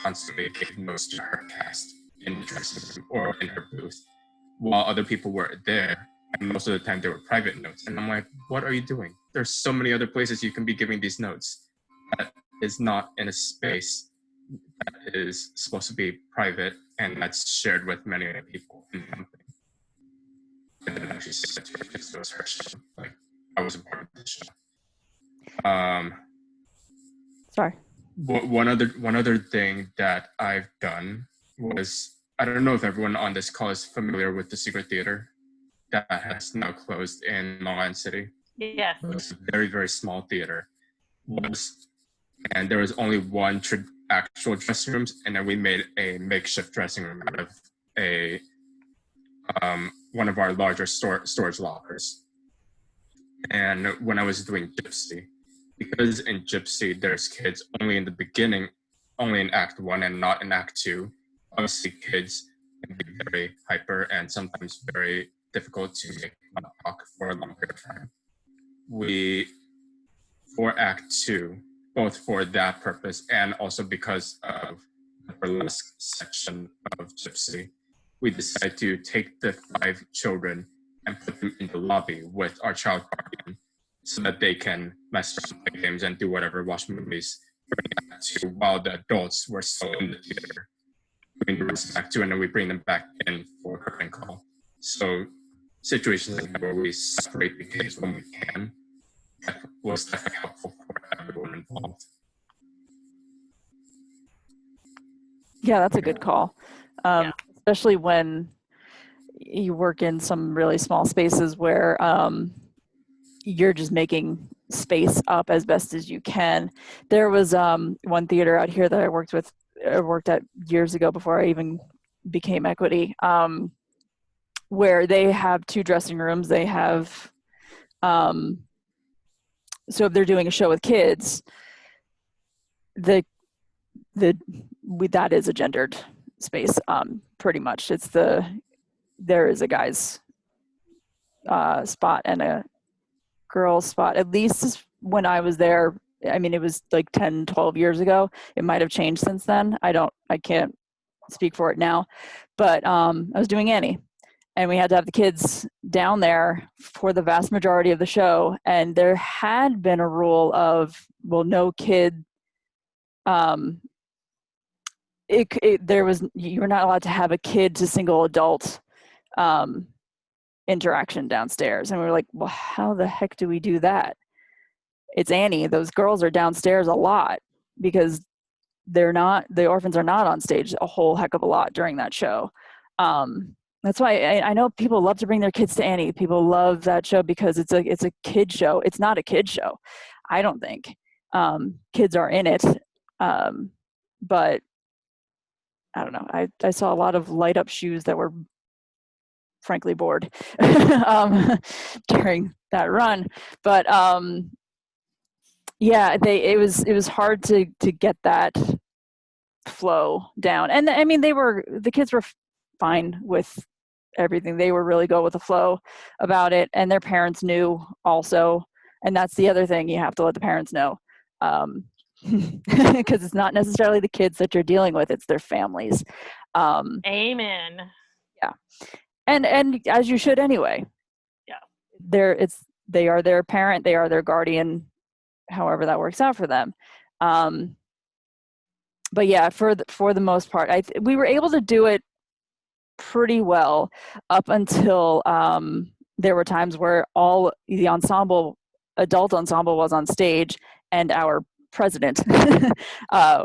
constantly gave notes to her cast in the dressing room or in her booth while other people were there. And most of the time they were private notes. And I'm like, what are you doing? There's so many other places you can be giving these notes. That is not in a space that is supposed to be private and that's shared with many people in the company. I didn't actually say that to her because it was her show. Like, I was a part of the show. Sorry. One other thing that I've done was, I don't know if everyone on this call is familiar with the Secret Theater that has now closed in Long Island City. Yes. It was a very, very small theater. And there was only one actual dressing rooms, and then we made a makeshift dressing room out of one of our larger storage lockers. And when I was doing Gypsy, because in Gypsy there's kids only in the beginning, only in Act 1 and not in Act 2, obviously kids can be very hyper and sometimes very difficult to make talk for a long period of time. For Act 2, both for that purpose and also because of the burlesque section of Gypsy, we decided to take the 5 children and put them in the lobby with our child guardian so that they can mess around, play games, and do whatever, watch movies during Act 2 while the adults were still in the theater during the rest of Act 2, and then we bring them back in for curtain call. So situations like that where we separate the kids when we can, that was definitely helpful for everyone involved. Yeah, that's a good call. Especially when you work in some really small spaces where you're just making space up as best as you can. There was one theater out here that I worked at years ago before I even became equity, where they have 2 dressing rooms. They have, so if they're doing a show with kids, that is a gendered space, pretty much. There is a guy's spot and a girl's spot. At least when I was there, I mean, it was like 10, 12 years ago. It might have changed since then. I can't speak for it now. But I was doing Annie, and we had to have the kids down there for the vast majority of the show. And there had been a rule of, well, no kid, you were not allowed to have a kid to single adult interaction downstairs. And we were like, well, how the heck do we do that? It's Annie. Those girls are downstairs a lot because the orphans are not on stage a whole heck of a lot during that show. That's why I know people love to bring their kids to Annie. People love that show because it's a kid show. It's not a kid show, I don't think. Kids are in it, but I don't know. I saw a lot of light up shoes that were frankly bored during that run. But yeah, it was hard to get that flow down. And I mean, the kids were fine with everything. They were really go with the flow about it, and their parents knew also. And that's the other thing, you have to let the parents know. Because it's not necessarily the kids that you're dealing with, it's their families. Amen. Yeah. And as you should anyway. Yeah. They are their parent, they are their guardian, however that works out for them. But yeah, for the most part, we were able to do it pretty well up until there were times where all the adult ensemble was on stage and our president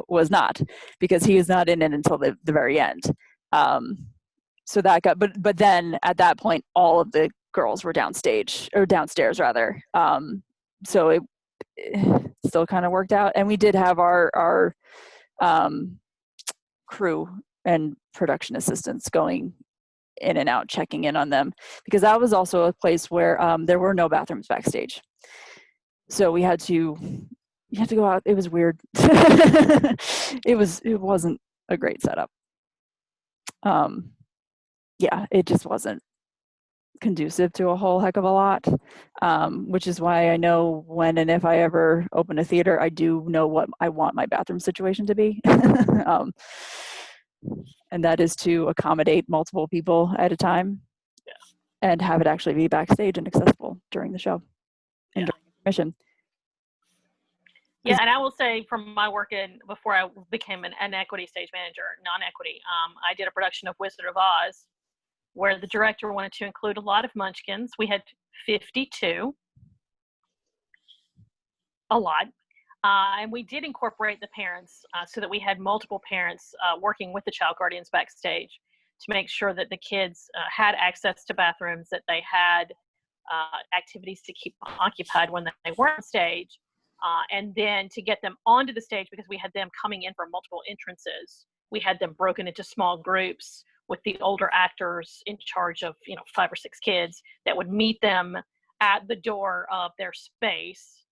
was not, because he was not in it until the very end. So that got, but then at that point, all of the girls were downstairs rather. So it still kind of worked out. And we did have our crew and production assistants going in and out, checking in on them, because that was also a place where there were no bathrooms backstage. So you had to go out. It was weird. It wasn't a great setup. Yeah, it just wasn't conducive to a whole heck of a lot, which is why I know when and if I ever open a theater, I do know what I want my bathroom situation to be. And that is to accommodate multiple people at a time, and have it actually be backstage and accessible during the show and during intermission. Yeah, and I will say from my work before I became an equity stage manager, non-equity, I did a production of Wizard of Oz where the director wanted to include a lot of munchkins. We had 52, a lot. And we did incorporate the parents so that we had multiple parents working with the child guardians backstage to make sure that the kids had access to bathrooms, that they had activities to keep occupied when they were on stage, and then to get them onto the stage, because we had them coming in from multiple entrances. We had them broken into small groups with the older actors in charge of 5 or 6 kids that would meet them at the door of their space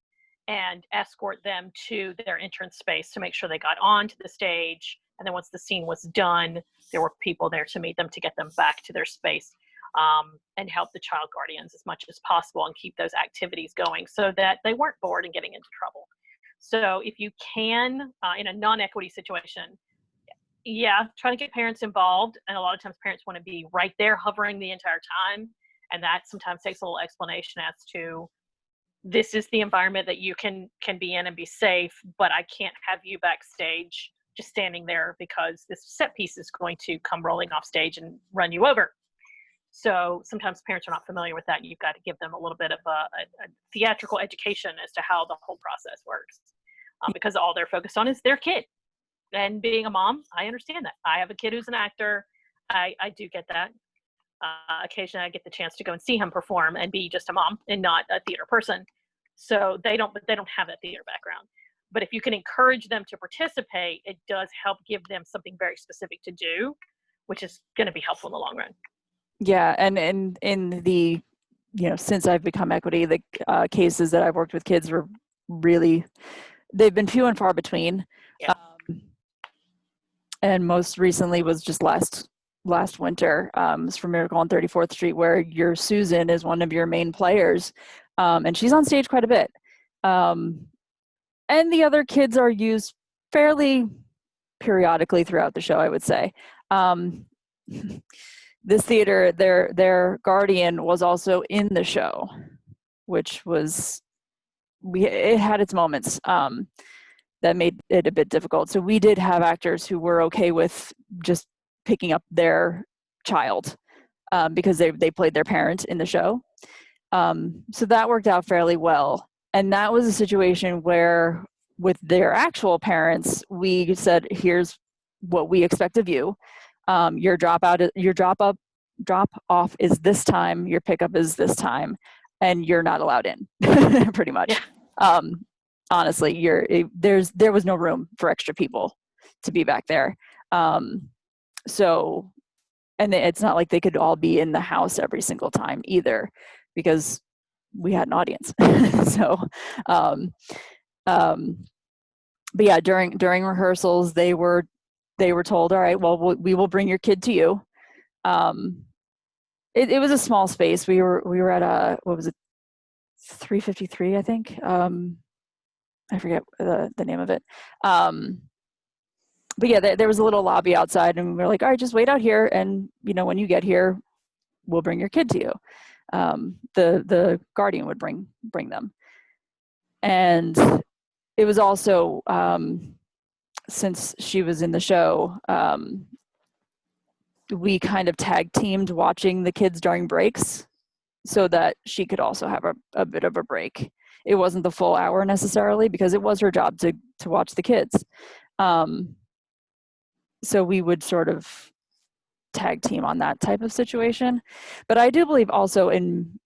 and escort them to their entrance space to make sure they got onto the stage. And then once the scene was done, there were people there to meet them, to get them back to their space, and help the child guardians as much as possible and keep those activities going so that they weren't bored and getting into trouble. So if you can, in a non-equity situation, try to get parents involved. And a lot of times parents want to be right there hovering the entire time. And that sometimes takes a little explanation as to, this is the environment that you can be in and be safe, but I can't have you backstage just standing there because this set piece is going to come rolling off stage and run you over. So sometimes parents are not familiar with that. You've got to give them a little bit of a theatrical education as to how the whole process works, because all they're focused on is their kid. And being a mom, I understand that. I have a kid who's an actor. I do get that. Occasionally I get the chance to go and see him perform and be just a mom and not a theater person. So they don't have that theater background. But if you can encourage them to participate, it does help give them something very specific to do, which is going to be helpful in the long run. Yeah, and in the, since I've become equity, the cases that I've worked with kids were really, they've been few and far between. Yeah. And most recently was just last winter. It's for Miracle on 34th Street, where your Susan is one of your main players, and she's on stage quite a bit. And the other kids are used fairly periodically throughout the show, I would say. This theater, their guardian was also in the show, which was, it had its moments that made it a bit difficult. So we did have actors who were okay with just picking up their child because they played their parent in the show. So that worked out fairly well. And that was a situation where with their actual parents, we said, here's what we expect of you. Your drop off is this time, your pickup is this time, and you're not allowed in, pretty much. Yeah. Honestly, there was no room for extra people to be back there. So, and it's not like they could all be in the house every single time either, because we had an audience. So, but yeah, during rehearsals, they were told, all right, well, we will bring your kid to you. It was a small space. We were at what was it, 353, I think. I forget the name of it. But yeah, there was a little lobby outside, and we were like, all right, just wait out here, and when you get here, we'll bring your kid to you. The guardian would bring them. And it was also, since she was in the show, we kind of tag teamed watching the kids during breaks so that she could also have a bit of a break. It wasn't the full hour necessarily, because it was her job to watch the kids. So we would sort of tag team on that type of situation. But I do believe also in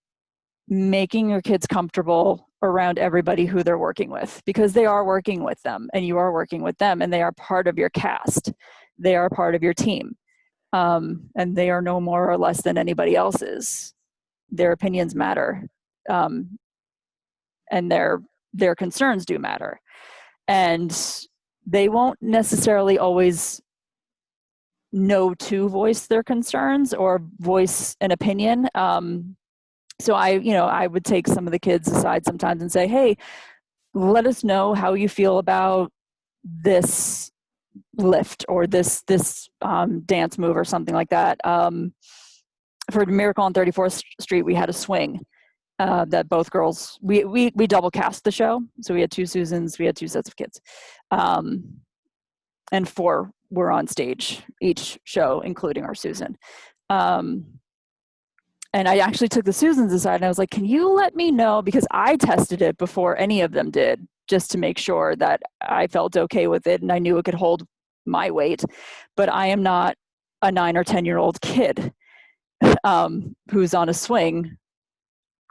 making your kids comfortable around everybody who they're working with, because they are working with them and you are working with them, and they are part of your cast. They are part of your team. And they are no more or less than anybody else's. Their opinions matter. And their their concerns do matter. And they won't necessarily always know to voice their concerns or voice an opinion. So I would take some of the kids aside sometimes and say, hey, let us know how you feel about this lift or this dance move or something like that. For Miracle on 34th Street, we had a swing that both girls, we double cast the show. So we had 2 Susans, we had 2 sets of kids. And 4 were on stage each show, including our Susan. And I actually took the Susans aside and I was like, can you let me know, because I tested it before any of them did, just to make sure that I felt okay with it and I knew it could hold my weight. But I am not a 9 or 10-year-old kid who's on a swing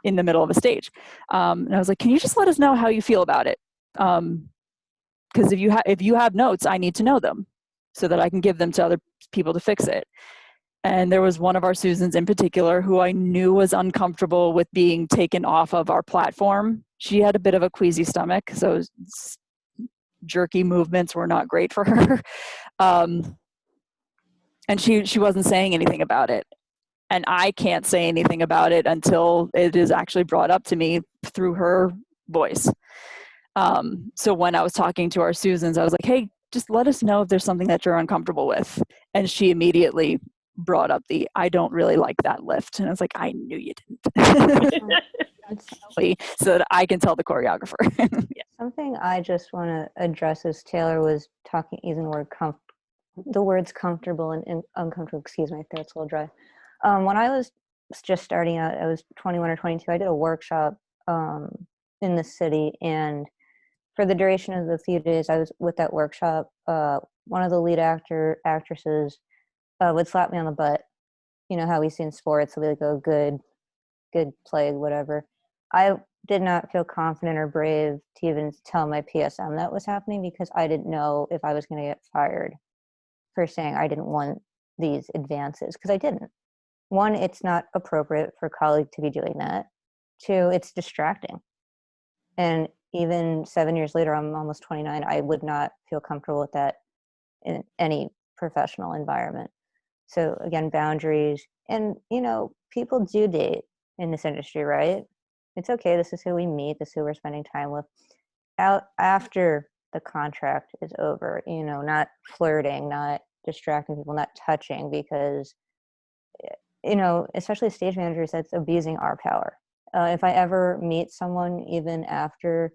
in the middle of a stage. And I was like, can you just let us know how you feel about it? Because if you have notes, I need to know them so that I can give them to other people to fix it. And there was one of our Susans in particular who I knew was uncomfortable with being taken off of our platform. She had a bit of a queasy stomach, so jerky movements were not great for her. And she wasn't saying anything about it. And I can't say anything about it until it is actually brought up to me through her voice. So when I was talking to our Susans, I was like, hey, just let us know if there's something that you're uncomfortable with. And she immediately brought up I don't really like that lift. And I was like, I knew you didn't. So that I can tell the choreographer. Something I just want to address is Taylor was using the words comfortable and uncomfortable. Excuse me, my throat's a little dry. When I was just starting out, I was 21 or 22. I did a workshop in the city, and for the duration of the few days I was with that workshop, one of the lead actresses would slap me on the butt. You know how we see in sports, so we like, oh, good play, whatever. I did not feel confident or brave to even tell my PSM that was happening, because I didn't know if I was going to get fired for saying I didn't want these advances, because I didn't. 1, it's not appropriate for a colleague to be doing that. 2, it's distracting. And even 7 years later, I'm almost 29, I would not feel comfortable with that in any professional environment. So again, boundaries. And, people do date in this industry, right? It's okay. This is who we meet. This is who we're spending time with. Out after the contract is over, not flirting, not distracting people, not touching, because, especially stage managers, that's abusing our power. If I ever meet someone, even after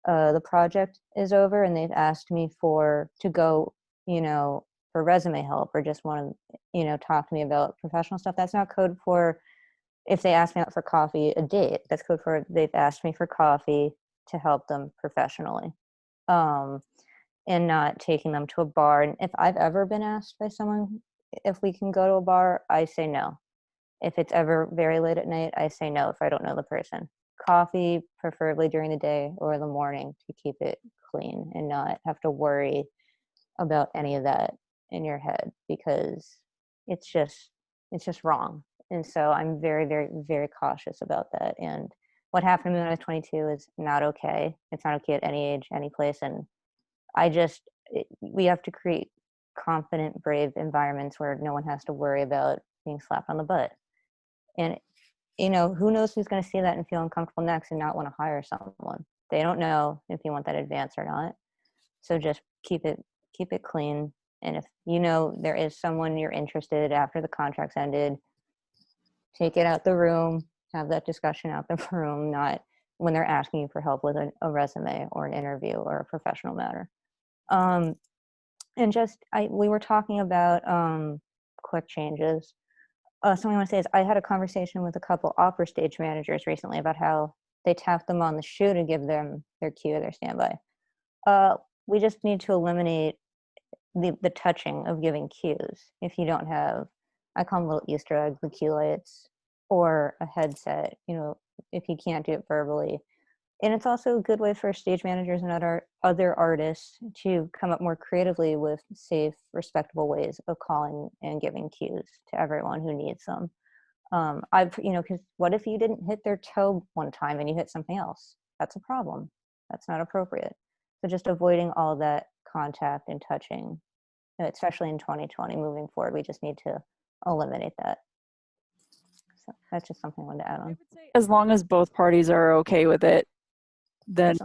the project is over, and they've asked me to go, for resume help, or just want to, talk to me about professional stuff, that's not code for, if they ask me out for coffee, a date. That's code for they've asked me for coffee to help them professionally, and not taking them to a bar. And if I've ever been asked by someone if we can go to a bar, I say no. If it's ever very late at night, I say no if I don't know the person. Coffee, preferably during the day or the morning, to keep it clean and not have to worry about any of that in your head, because it's just wrong. And so I'm very, very, very cautious about that. And what happened to me when I was 22 is not okay. It's not okay at any age, any place. And we have to create confident, brave environments where no one has to worry about being slapped on the butt. And, who knows who's going to see that and feel uncomfortable next and not want to hire someone. They don't know if you want that advance or not. So just keep it clean. And if there is someone you're interested after the contract's ended, take it out the room, have that discussion out the room, not when they're asking you for help with a resume or an interview or a professional matter. And we were talking about quick changes. Something I want to say is I had a conversation with a couple opera stage managers recently about how they tap them on the shoe to give them their cue, their standby. We just need to eliminate the touching of giving cues. If you don't have, I call them little Easter eggs, the cue lights, or a headset, if you can't do it verbally. And it's also a good way for stage managers and other artists to come up more creatively with safe, respectable ways of calling and giving cues to everyone who needs them. Because what if you didn't hit their toe one time and you hit something else? That's a problem. That's not appropriate. So just avoiding all that contact and touching, especially in 2020 moving forward, we just need to eliminate that. So that's just something I wanted to add on. As long as both parties are okay with it, then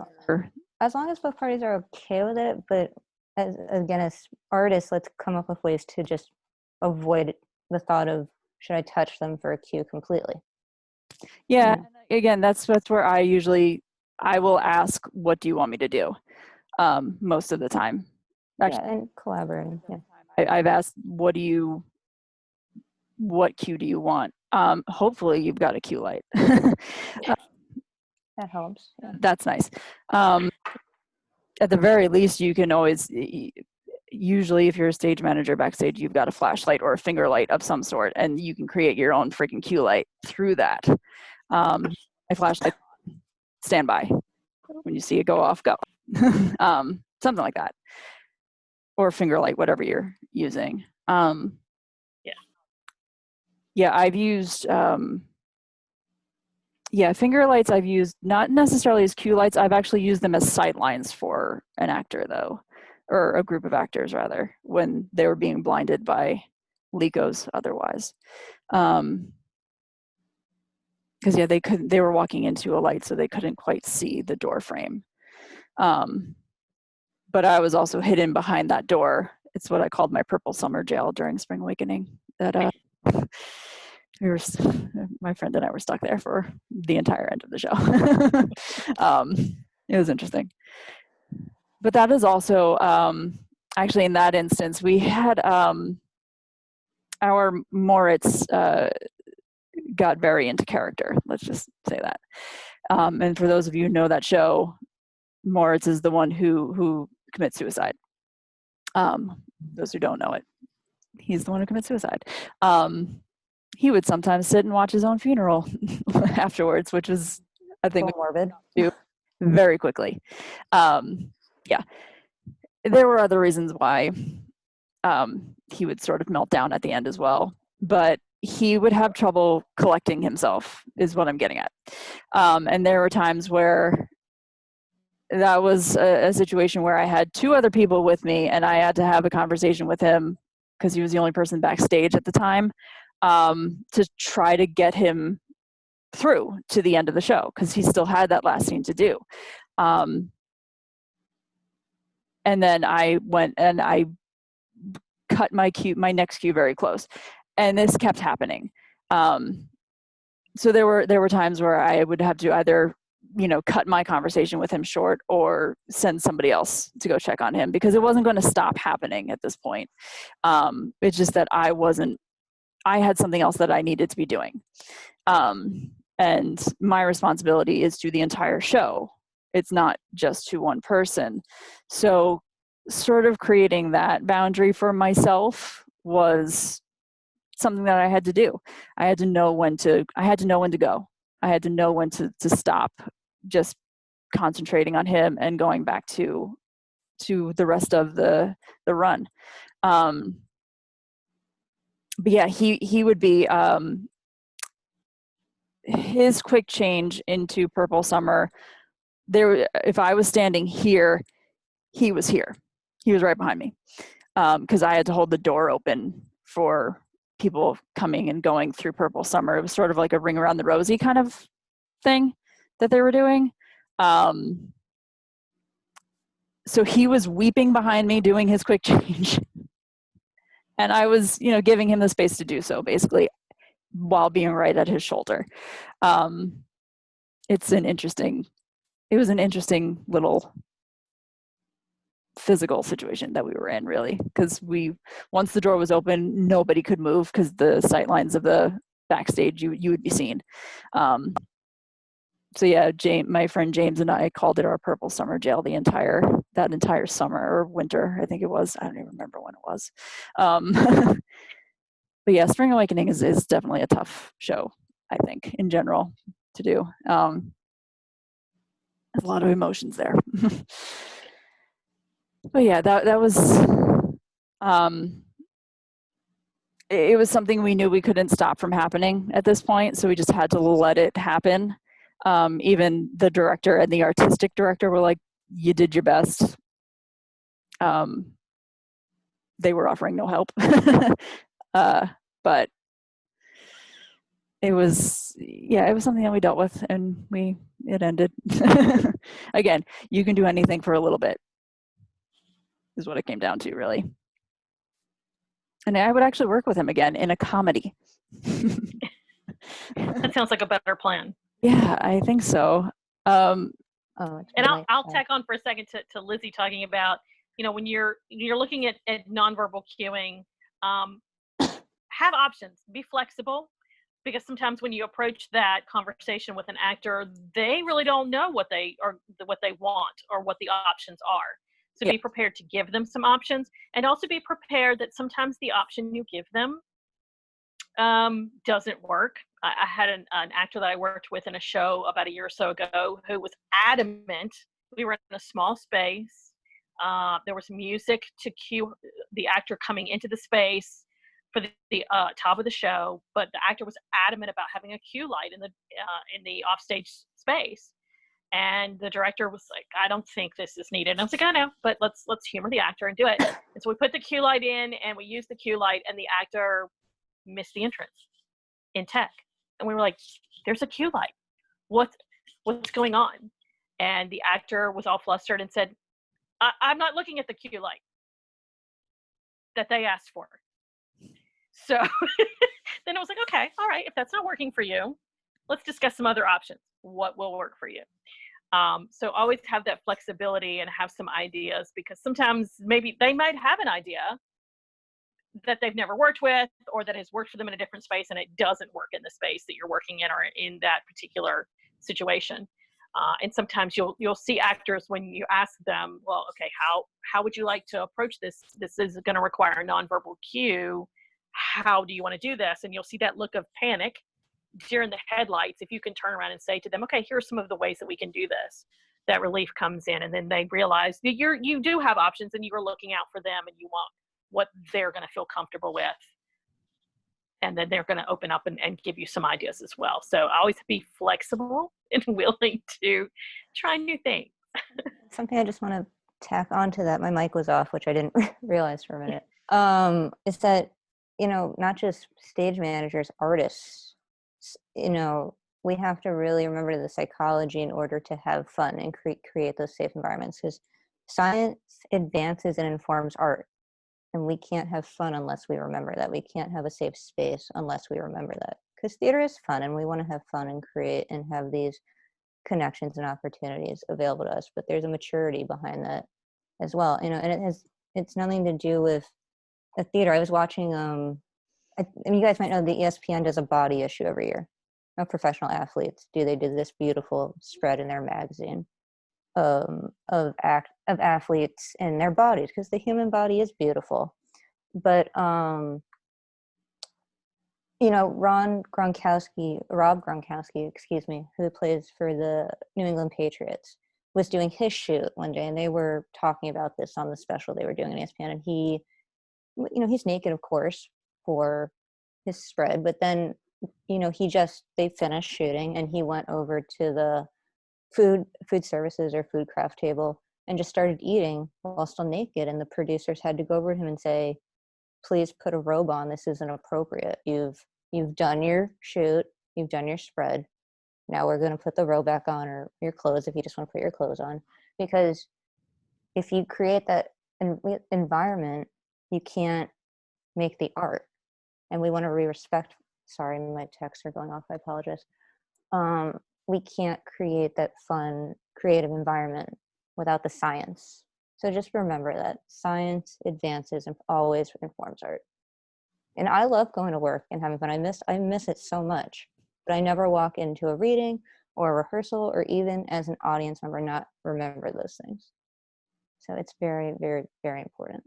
As long as both parties are okay with it, but as artists, let's come up with ways to just avoid the thought of, should I touch them for a cue completely? yeah, again, that's where I will ask, what do you want me to do? Most of the time. Actually, Yeah, and collaborating. Yeah. I've asked, what cue do you want? Hopefully you've got a cue light. That helps. Yeah. That's nice. At the very least, you can always, usually if you're a stage manager backstage, you've got a flashlight or a finger light of some sort, and you can create your own freaking cue light through that. A flashlight, stand by. When you see it go off, go. Something like that. Or finger light, whatever you're using. Yeah, I've used, finger lights I've used not necessarily as cue lights. I've actually used them as sight lines for an actor, though, or a group of actors, rather, when they were being blinded by Licos otherwise. Because, they were walking into a light, so they couldn't quite see the door frame. But I was also hidden behind that door. It's what I called my purple summer jail during Spring Awakening. That my friend and I were stuck there for the entire end of the show. It was interesting. But that is also, actually in that instance, we had our Moritz got very into character. Let's just say that. And for those of you who know that show, Moritz is the one who commits suicide. Those who don't know it, he's the one who commits suicide. He would sometimes sit and watch his own funeral afterwards, which was, I think, morbid. Very quickly. Yeah, there were other reasons why he would sort of melt down at the end as well, but he would have trouble collecting himself, is what I'm getting at. And there were times where that was a situation where I had two other people with me, and I had to have a conversation with him because he was the only person backstage at the time, to try to get him through to the end of the show, because he still had that last scene to do. And then I went and I cut my next cue very close, and this kept happening. So there were times where I would have to either, cut my conversation with him short or send somebody else to go check on him, because it wasn't going to stop happening at this point. It's just that I had something else that I needed to be doing. And my responsibility is to the entire show. It's not just to one person. So sort of creating that boundary for myself was something that I had to do. I had to know when to go. I had to know when to stop just concentrating on him and going back to the rest of the run. But yeah, he would be, his quick change into Purple Summer, if I was standing here, he was here. He was right behind me, because I had to hold the door open for people coming and going through Purple Summer. It was sort of like a Ring Around the Rosie kind of thing that they were doing. So he was weeping behind me doing his quick change. And I was, giving him the space to do so, basically, while being right at his shoulder. It was an interesting little physical situation that we were in, really, because once the door was open, nobody could move because the sight lines of the backstage, you would be seen. So yeah, my friend James and I called it our Purple Summer Jail that entire summer or winter, I think it was. I don't even remember when it was. But yeah, Spring Awakening is definitely a tough show, I think, in general, to do. There's a lot of emotions there. But yeah, that was, it was something we knew we couldn't stop from happening at this point, so we just had to let it happen. Even the director and the artistic director were like, you did your best. They were offering no help. But it was something that we dealt with, and it ended. Again, you can do anything for a little bit, is what it came down to, really. And I would actually work with him again in a comedy. That sounds like a better plan. Yeah, I think so. And I'll tack on for a second to Lizzie talking about, when you're looking at nonverbal cueing, have options, be flexible, because sometimes when you approach that conversation with an actor, they really don't know what they want or what the options are. So be prepared to give them some options, and also be prepared that sometimes the option you give them doesn't work. I had an actor that I worked with in a show about a year or so ago who was adamant. We were in a small space. There was music to cue the actor coming into the space for the top of the show, but the actor was adamant about having a cue light in the offstage space. And the director was like, I don't think this is needed. And I was like, I know, but let's humor the actor and do it. And so we put the cue light in, and we used the cue light, and the actor missed the entrance in tech. And we were like, there's a cue light. What's going on? And the actor was all flustered and said, I'm not looking at the cue light that they asked for. So then I was like, okay, all right, if that's not working for you, let's discuss some other options. What will work for you? So always have that flexibility and have some ideas, because sometimes maybe they might have an idea that they've never worked with, or that has worked for them in a different space, and it doesn't work in the space that you're working in or in that particular situation. And sometimes you'll see actors when you ask them, well, okay, how would you like to approach this? This is going to require a nonverbal cue. How do you want to do this? And you'll see that look of panic, deer in the headlights. If you can turn around and say to them, okay, here are some of the ways that we can do this, that relief comes in, and then they realize that you do have options, and you are looking out for them, and you want what they're going to feel comfortable with. And then they're going to open up and give you some ideas as well. So always be flexible and willing to try new things. Something I just want to tack onto that, my mic was off, which I didn't realize for a minute, is that, not just stage managers, artists, we have to really remember the psychology in order to have fun and create those safe environments, because science advances and informs art. And we can't have fun unless we remember that. We can't have a safe space unless we remember that. Because theater is fun, and we want to have fun and create and have these connections and opportunities available to us. But there's a maturity behind that as well. And it's nothing to do with the theater. I was watching, and you guys might know the ESPN does a body issue every year of professional athletes. They do this beautiful spread in their magazine of athletes and their bodies, because the human body is beautiful. But Rob Gronkowski, excuse me, who plays for the New England Patriots, was doing his shoot one day, and they were talking about this on the special they were doing on ESPN. And he, he's naked, of course, for his spread, but then they finished shooting, and he went over to the food services or food craft table and just started eating while still naked. And the producers had to go over to him and say, please put a robe on. This isn't appropriate. You've done your shoot. You've done your spread. Now we're going to put the robe back on, or your clothes if you just want to put your clothes on. Because if you create that environment, you can't make the art. And we want to respect, sorry, my texts are going off. I apologize. We can't create that fun, creative environment without the science. So just remember that science advances and always informs art. And I love going to work and having fun. I miss it so much, but I never walk into a reading or a rehearsal or even as an audience member not remember those things. So it's very, very, very important.